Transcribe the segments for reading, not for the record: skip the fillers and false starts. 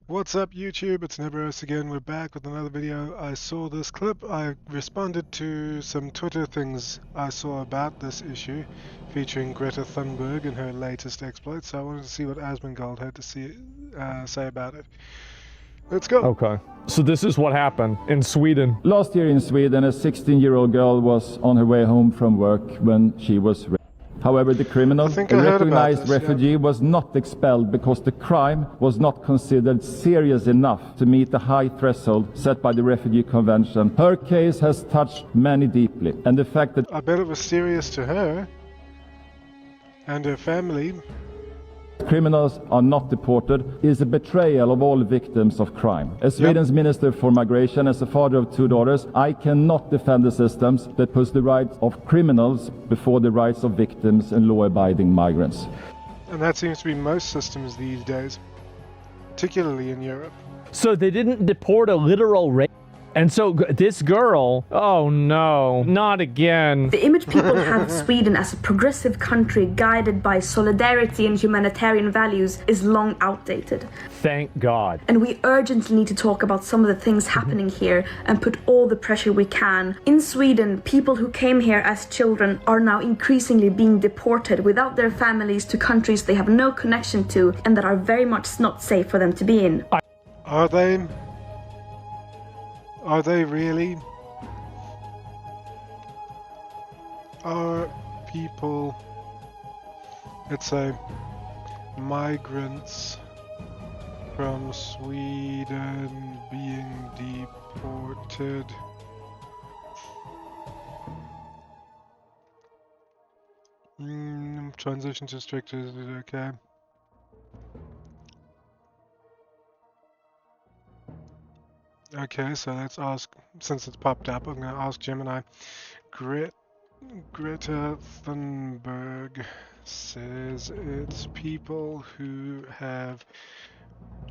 What's up YouTube? It's Neberos again. We're back with another video. I saw this clip. I responded to some Twitter things I saw about this issue featuring Greta Thunberg and her latest exploits. So I wanted to see what Asmongold had to say about it. Let's go. Okay. So this is what happened in Sweden. Last year in Sweden, a 16-year-old girl was on her way home from work when she was raped. However, the criminal, a recognized refugee, was not expelled because the crime was not considered serious enough to meet the high threshold set by the Refugee Convention. Her case has touched many deeply, and the fact that I bet it was serious to her and her family. Criminals are not deported is a betrayal of all victims of crime. As Sweden's Minister for Migration, as a father of 2 daughters, I cannot defend the systems that puts the rights of criminals before the rights of victims and law-abiding migrants. And that seems to be most systems these days, particularly in Europe. So they didn't deport a literal rape. And so this girl, oh no, not again. The image people have of Sweden as a progressive country guided by solidarity and humanitarian values is long outdated. Thank God. And we urgently need to talk about some of the things happening here and put all the pressure we can. In Sweden, people who came here as children are now increasingly being deported without their families to countries they have no connection to and that are very much not safe for them to be in. Are they? Are they really? Are people, let's say, migrants from Sweden being deported? Transition to strict, is it okay? Okay, so let's ask, since it's popped up, I'm going to ask Gemini. Greta Thunberg says it's people who have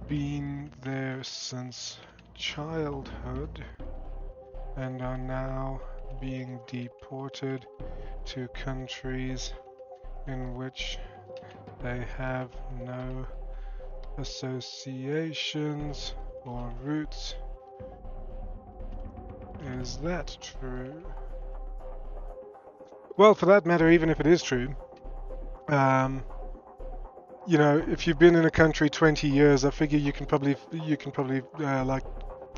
been there since childhood and are now being deported to countries in which they have no associations or roots. Is that true? Well, for that matter, even if it is true, you know, if you've been in a country 20 years, I figure you can probably like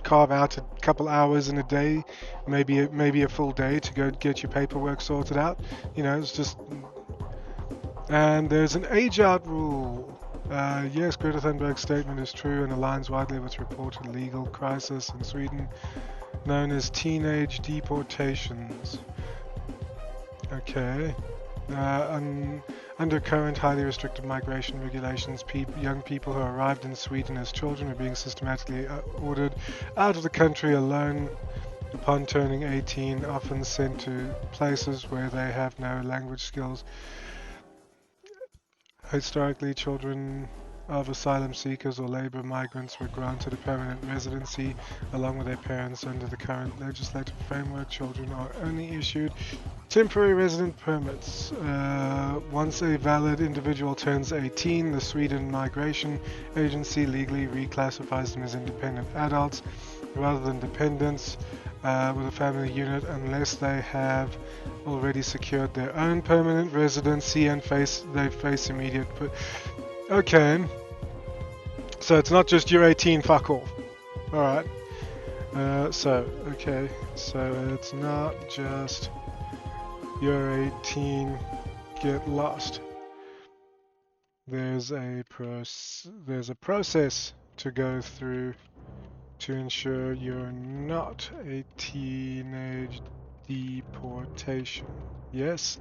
carve out a couple hours in a day, maybe a full day to go get your paperwork sorted out. You know, it's just. And there's an age-out rule. Yes, Greta Thunberg's statement is true and aligns widely with reported legal crisis in Sweden, known as teenage deportations. Okay. Under current highly restrictive migration regulations, young people who arrived in Sweden as children are being systematically ordered out of the country alone upon turning 18, often sent to places where they have no language skills. Historically, children of asylum seekers or labor migrants were granted a permanent residency along with their parents. Under the current legislative framework, children are only issued temporary resident permits. Once a valid individual turns 18, the Sweden Migration Agency legally reclassifies them as independent adults rather than dependents with a family unit, unless they have already secured their own permanent residency and face immediate. Okay, so it's not just you're 18, fuck off. All right. Okay, so it's not just you're 18, get lost. There's a process to go through to ensure you're not a teenage deportation. Yes?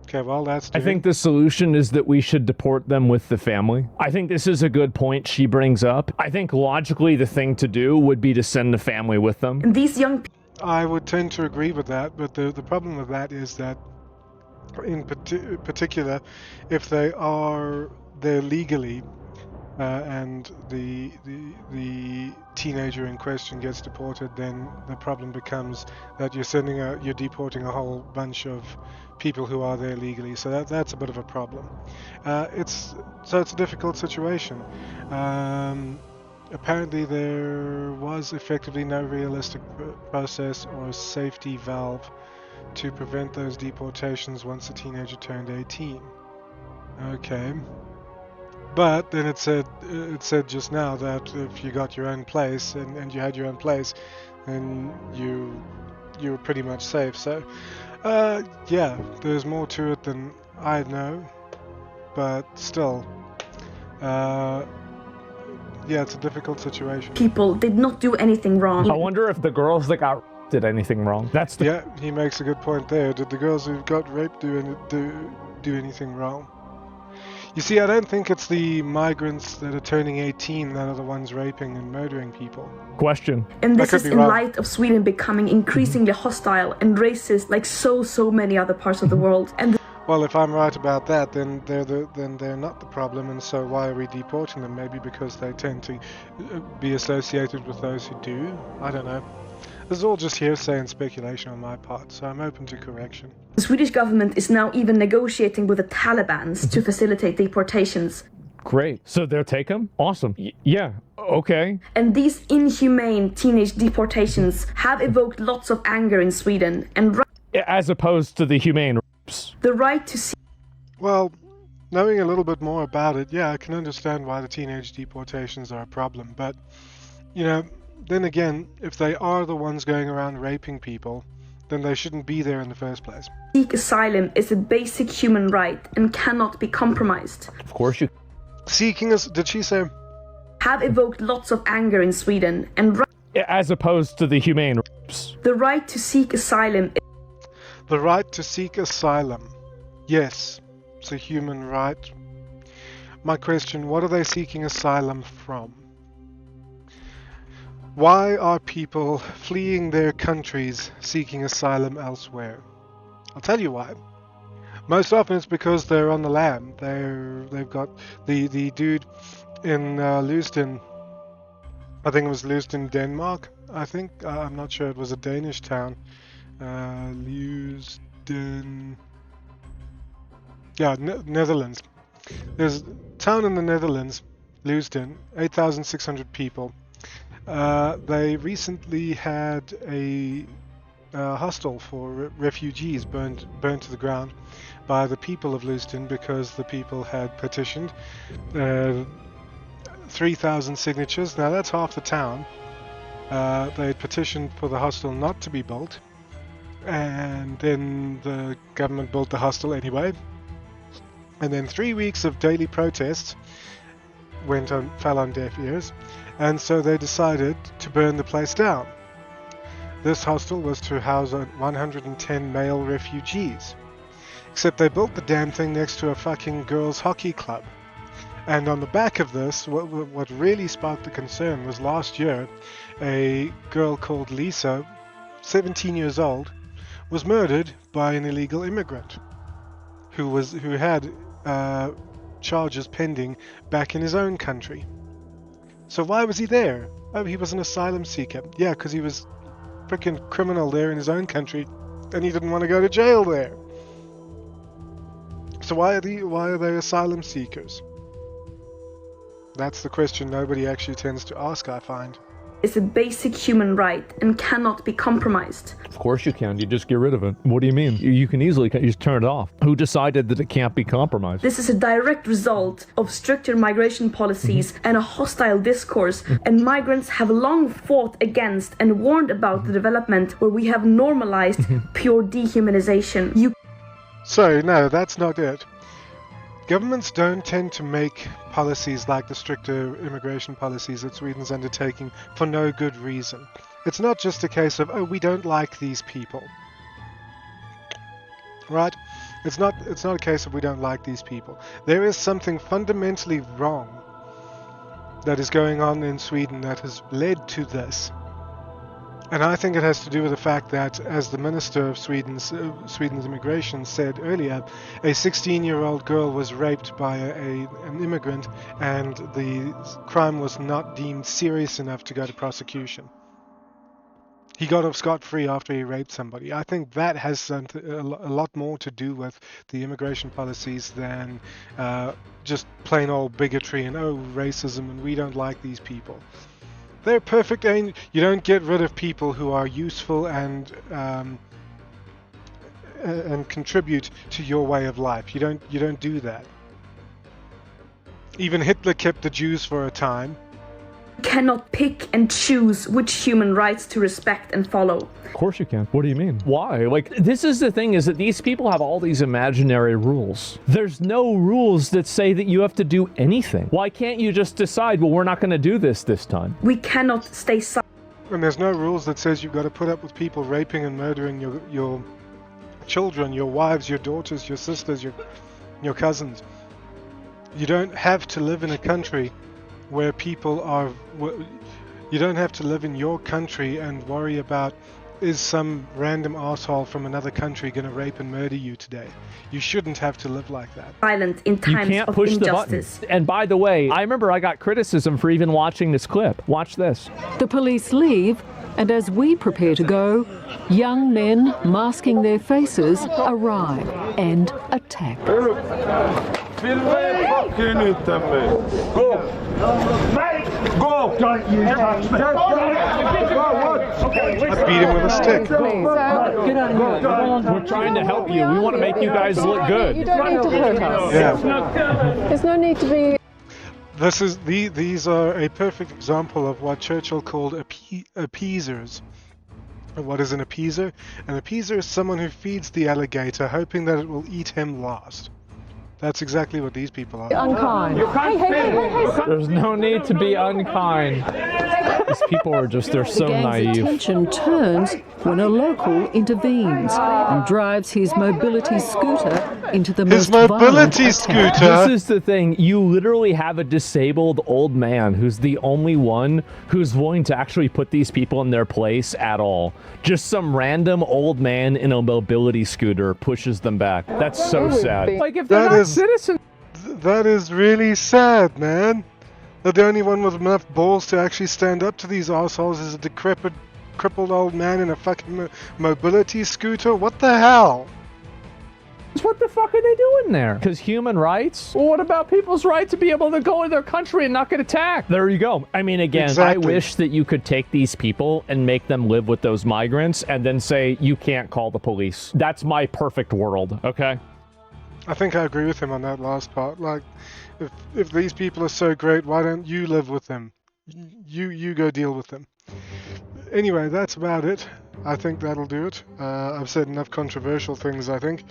Okay, well, that's I think the solution is that we should deport them with the family. I think this is a good point she brings up. I think logically the thing to do would be to send the family with them. And these young I would tend to agree with that, but the problem with that is that in particular, if they're legally and the teenager in question gets deported, then the problem becomes that you're deporting a whole bunch of people who are there legally. So that's a bit of a problem. It's a difficult situation. Apparently there was effectively no realistic process or safety valve to prevent those deportations once the teenager turned 18. Okay. But then it said just now that if you got your own place and you had your own place, then you were pretty much safe. So yeah, there's more to it than I know, but still, yeah, it's a difficult situation. People did not do anything wrong. I wonder if the girls that got did anything wrong. Yeah, he makes a good point there. Did the girls who got raped do anything wrong? You see, I don't think it's the migrants that are turning 18 that are the ones raping and murdering people. Question. And this is in light of Sweden becoming increasingly hostile and racist like so many other parts of the world. And well, if I'm right about that, then they're not the problem, and so why are we deporting them? Maybe because they tend to be associated with those who do? I don't know. This is all just hearsay and speculation on my part, so I'm open to correction. The Swedish government is now even negotiating with the Taliban to facilitate deportations. Great. So they'll take them? Awesome. Yeah. Okay. And these inhumane teenage deportations have evoked lots of anger in Sweden, and as opposed to the humane rapes. The right to see. Well, knowing a little bit more about it, yeah, I can understand why the teenage deportations are a problem, but, you know, then again, if they are the ones going around raping people, then they shouldn't be there in the first place. Seek asylum is a basic human right and cannot be compromised. Of course you... Seeking us, did she say? Have evoked lots of anger in Sweden, and as opposed to the humane rapes. The right to seek asylum. The right to seek asylum. Yes, it's a human right. My question, what are they seeking asylum from? Why are people fleeing their countries seeking asylum elsewhere? I'll tell you why. Most often it's because they're on the lam. They've got the dude in Leusden. I think it was Leusden, Denmark. I'm not sure. It was a Danish town. Leusden. Yeah, Netherlands. There's a town in the Netherlands, Leusden, 8,600 people. They recently had a hostel for refugees burned to the ground by the people of Leusden because the people had petitioned 3,000 signatures. Now that's half the town. They had petitioned for the hostel not to be built, and then the government built the hostel anyway. And then 3 weeks of daily protests fell on deaf ears, and so they decided to burn the place down. This hostel was to house 110 male refugees, except they built the damn thing next to a fucking girls' hockey club. And on the back of this, what really sparked the concern was last year, a girl called Lisa, 17 years old, was murdered by an illegal immigrant who had charges pending back in his own country. So why was he there? Oh, he was an asylum seeker. Yeah, because he was freaking criminal there in his own country, and he didn't want to go to jail there. So why are they asylum seekers? That's the question nobody actually tends to ask, I find. It's a basic human right and cannot be compromised. Of course you can. You just get rid of it. What do you mean? You can easily just turn it off. Who decided that it can't be compromised? This is a direct result of stricter migration policies and a hostile discourse, and migrants have long fought against and warned about the development where we have normalized pure dehumanization. So, no, that's not it. Governments don't tend to make policies like the stricter immigration policies that Sweden's undertaking for no good reason. It's not just a case of, oh, we don't like these people. Right? It's not a case of we don't like these people. There is something fundamentally wrong that is going on in Sweden that has led to this. And I think it has to do with the fact that, as the Minister of Sweden's immigration said earlier, a 16-year-old girl was raped by an immigrant, and the crime was not deemed serious enough to go to prosecution. He got off scot-free after he raped somebody. I think that has a lot more to do with the immigration policies than just plain old bigotry and racism and we don't like these people. They're perfect. You don't get rid of people who are useful and contribute to your way of life. You don't do that. Even Hitler kept the Jews for a time. Cannot pick and choose which human rights to respect and follow. Of course you can. What do you mean? Why? Like, this is the thing, is that these people have all these imaginary rules. There's no rules that say that you have to do anything. Why can't you just decide, well, we're not going to do this time? We cannot stay silent. And there's no rules that says you've got to put up with people raping and murdering your children, your wives, your daughters, your sisters, your cousins. You don't have to live in a country where people are... You don't have to live in your country and worry about, is some random asshole from another country going to rape and murder you today? You shouldn't have to live like that. Silent in times you can't of push injustice. The button. And by the way, I remember I got criticism for even watching this clip. Watch this. The police leave, and as we prepare to go, young men masking their faces arrive and attack. I beat him with a stick. We're trying to help you. We want to make you guys look good. You don't need to hurt us. Yeah. There's no need to be... These are a perfect example of what Churchill called appeasers. What is an appeaser? An appeaser is someone who feeds the alligator, hoping that it will eat him last. That's exactly what these people are. unkind. There's no need to be unkind. These people are just, they're so The gang's naive. attention turns when a local intervenes and drives his mobility scooter into the His most mobility violent attack. scooter? This is the thing. You literally have a disabled old man who's the only one who's willing to actually put these people in their place at all. Just some random old man in a mobility scooter pushes them back. That's so sad. Like, if they're not citizens. That is really sad, man. That the only one with enough balls to actually stand up to these assholes is a decrepit, crippled old man in a fucking mobility scooter? What the hell? What the fuck are they doing there? Because human rights? Well, what about people's right to be able to go in their country and not get attacked? There you go. I mean, again, Exactly. I wish that you could take these people and make them live with those migrants and then say, you can't call the police. That's my perfect world, okay? I think I agree with him on that last part. Like, if these people are so great, why don't you live with them? You go deal with them. Anyway, that's about it. I think that'll do it. I've said enough controversial things, I think.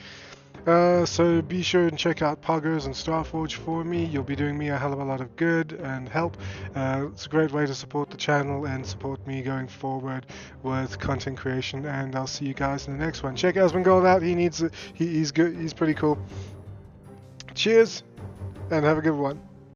So be sure and check out Poggers and Starforge for me. You'll be doing me a hell of a lot of good and help. It's a great way to support the channel and support me going forward with content creation. And I'll see you guys in the next one. Check Asmongold out. He's good. He's pretty cool. Cheers and have a good one.